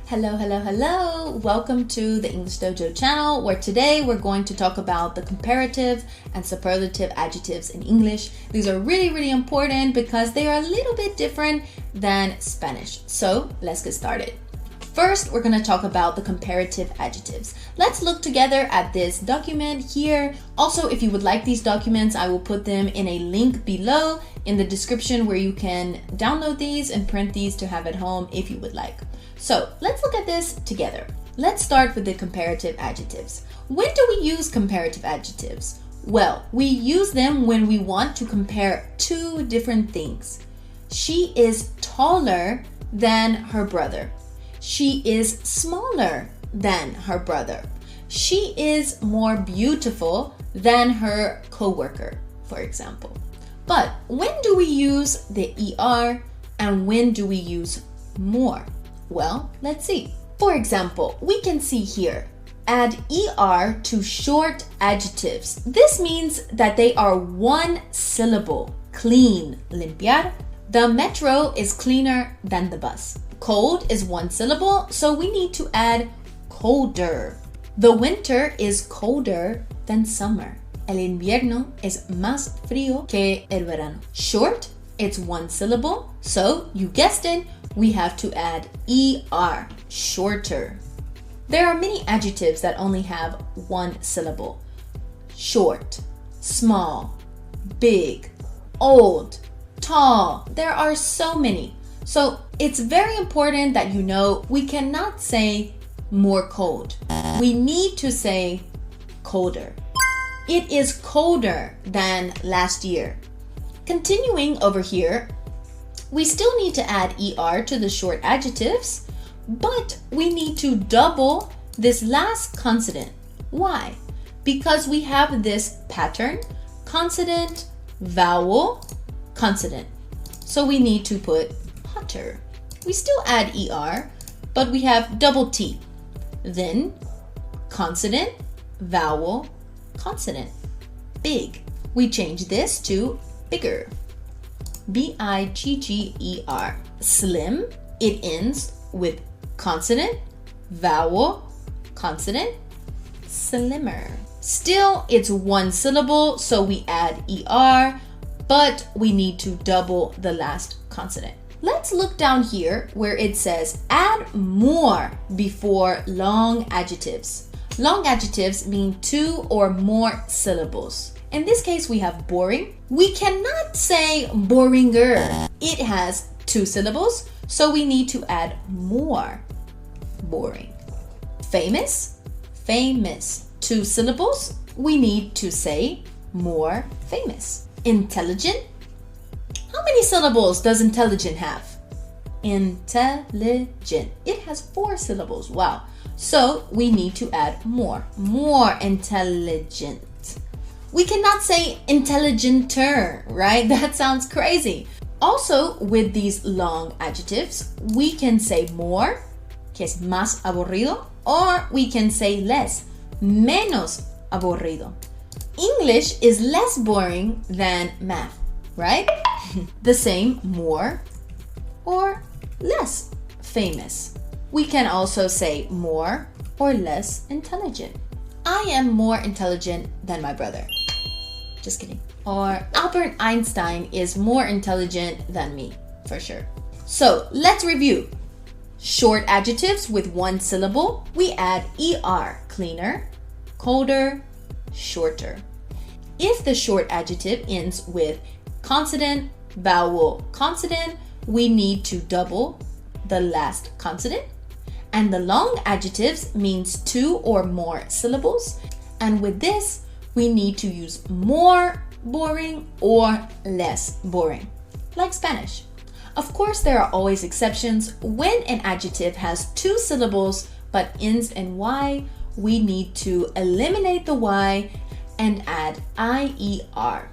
Hello, hello, hello. Welcome to the English Dojo channel, where today we're going to talk about the comparative and superlative adjectives in English. These are really important because they are a little bit different than Spanish. So let's get started. First, we're going to talk about the comparative adjectives. Let's look together at this document here. Also, if you would like these documents, I will put them in a link below in the description where you can download these and print these to have at home if you would like. So let's look at this together. Let's start with the comparative adjectives. When do we use comparative adjectives? Well, we use them when we want to compare two different things. She is taller than her brother. She is smaller than her brother. She is more beautiful than her coworker, for example. But when do we use the ER and when do we use more? Well, let's see. For example, we can see here, add ER to short adjectives. This means that they are one syllable. Clean, limpiar. The metro is cleaner than the bus. Cold is one syllable, so we need to add colder. The winter is colder than summer. El invierno es más frío que el verano. Short, it's one syllable, so you guessed it, we have to add ER, shorter. There are many adjectives that only have one syllable. Short, small, big, old, tall. There are so many. So it's very important that you know we cannot say more cold. We need to say colder. It is colder than last year. Continuing over here, we still need to add ER to the short adjectives, but we need to double this last consonant. Why? Because we have this pattern, consonant, vowel, consonant. So we need to put hotter. We still add ER, but we have double T. Then consonant, vowel, consonant. Big. We change this to bigger. B-I-G-G-E-R. Slim, it ends with consonant, vowel, consonant, slimmer. Still, it's one syllable, so we add ER, but we need to double the last consonant. Let's look down here where it says add more before long adjectives. Long adjectives mean two or more syllables. In this case, we have boring. We cannot say boringer. It has two syllables, so we need to add more. Boring. Famous. Famous. Two syllables. We need to say more famous. Intelligent. How many syllables does intelligent have? Intelligent. It has four syllables. Wow. So we need to add more. More intelligent. We cannot say intelligenter, right? That sounds crazy. Also, with these long adjectives, we can say more, que es más aburrido, or we can say less, menos aburrido. English is less boring than math, right? The same, more or less famous. We can also say more or less intelligent. I am more intelligent than my brother. Just kidding. Or Albert Einstein is more intelligent than me, for sure. So let's review. Short adjectives with one syllable, we add ER, cleaner, colder, shorter. If the short adjective ends with consonant, vowel, consonant, we need to double the last consonant. And the long adjectives means two or more syllables. And with this, we need to use more boring or less boring, like Spanish. Of course, there are always exceptions. When an adjective has two syllables but ends in Y, we need to eliminate the Y and add IER.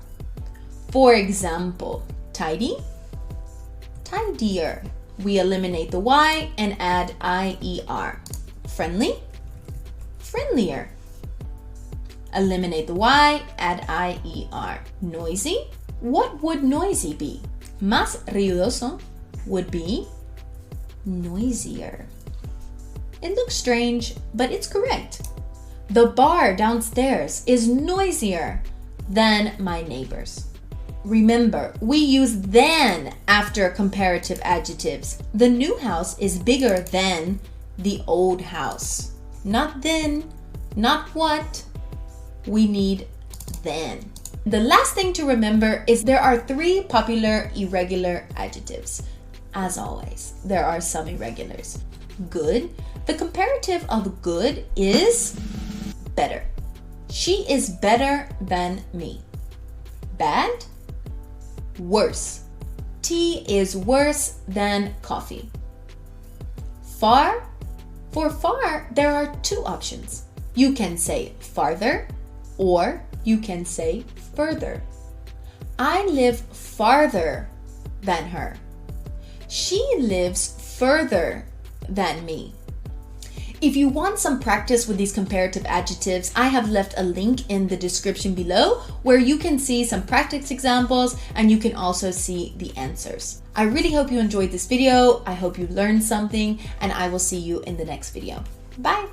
For example, tidy, tidier. We eliminate the Y and add IER. Friendly, friendlier. Eliminate the Y, add IER. Noisy, what would noisy be? Más ruidoso would be noisier. It looks strange, but it's correct. The bar downstairs is noisier than my neighbor's. Remember, we use than after comparative adjectives. The new house is bigger than the old house. Not then, not what. We need then. The last thing to remember is there are 3 popular irregular adjectives. As always, there are some irregulars. Good. The comparative of good is better. She is better than me. Bad. Worse. Tea is worse than coffee. Far. For far, there are 2 options. You can say farther or you can say further. I live farther than her. She lives further than me. If you want some practice with these comparative adjectives, I have left a link in the description below where you can see some practice examples and you can also see the answers. I really hope you enjoyed this video. I hope you learned something and I will see you in the next video. Bye!